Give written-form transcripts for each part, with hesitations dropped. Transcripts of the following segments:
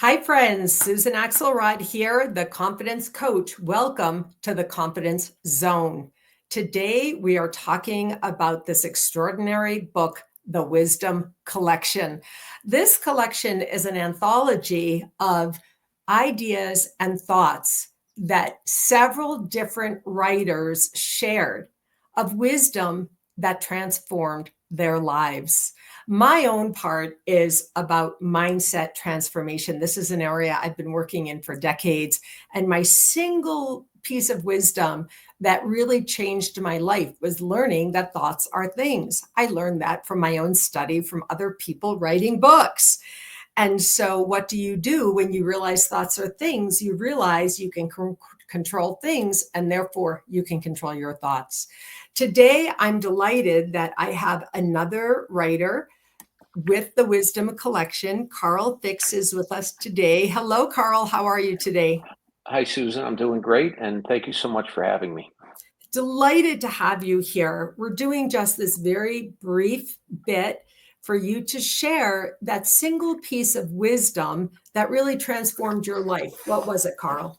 Hi, friends. Susan Axelrod here, the Confidence Coach. Welcome to the Confidence Zone. Today, we are talking about this extraordinary book, The Wisdom Collection. This collection is an anthology of ideas and thoughts that several different writers shared of wisdom that transformed their lives. My own part is about mindset transformation. This is an area I've been working in for decades. And my single piece of wisdom that really changed my life was learning that thoughts are things. I learned that from my own study, from other people writing books. And so, what do you do when you realize thoughts are things? You realize you can control things, and therefore you can control your thoughts. Today, I'm delighted that I have another writer with the Wisdom Collection. Carl Ficks is with us today. Hello, Carl. How are you today? Hi, Susan. I'm doing great, and thank you so much for having me. Delighted to have you here. We're doing just this very brief bit for you to share that single piece of wisdom that really transformed your life. What was it, Carl?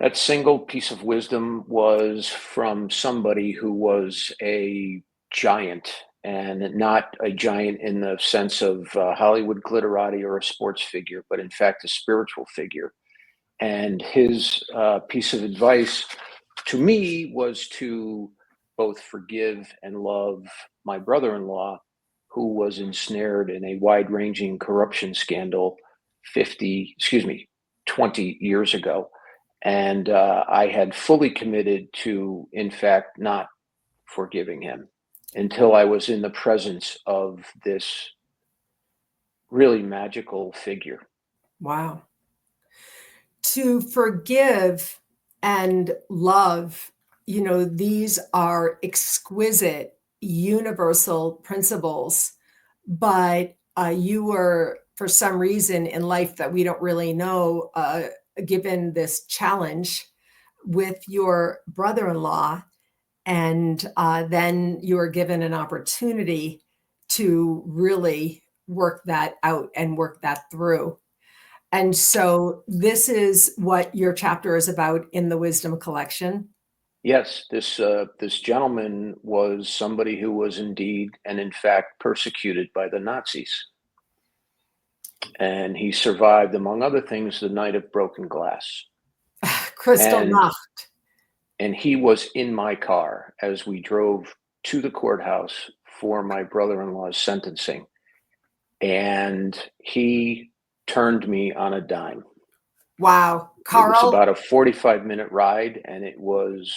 That single piece of wisdom was from somebody who was a giant, and not a giant in the sense of Hollywood glitterati or a sports figure, but in fact, a spiritual figure. And his piece of advice to me was to both forgive and love my brother-in-law, who was ensnared in a wide-ranging corruption scandal 20 years ago. And I had fully committed to, in fact, not forgiving him until I was in the presence of this really magical figure. Wow. To forgive and love, these are exquisite, universal principles. But you were, for some reason in life that we don't really know, given this challenge with your brother in law. And then you were given an opportunity to really work that out and work that through. And so this is what your chapter is about in the Wisdom Collection. Yes, this gentleman was somebody who was indeed and in fact persecuted by the Nazis, and he survived, among other things, the night of broken glass. Crystal And Nacht. and he was in my car as we drove to the courthouse for my brother-in-law's sentencing, and he turned me on a dime. Wow. It was Carl, about a 45-minute ride, and it was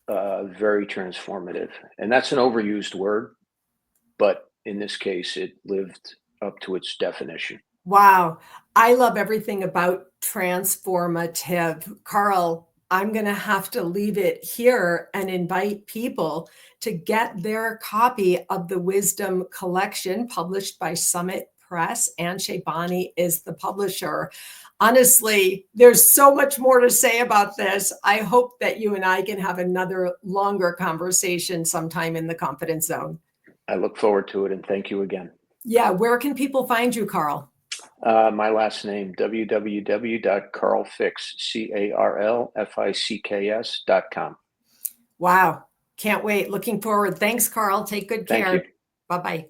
very transformative. And that's an overused word, but in this case, it lived up to its definition. wow. I love everything about transformative. Carl, I'm going to have to leave it here and invite people to get their copy of the Wisdom Collection published by Summit Press, and Sheybani is the publisher. Honestly, there's so much more to say about this. I hope that you and I can have another longer conversation sometime in the Confidence Zone. I look forward to it, and thank you again. Yeah, where can people find you, Carl? My last name, www.carlficks.com. Wow. Can't wait. Looking forward. Thanks, Carl. Take good Thank you. care. Bye-bye.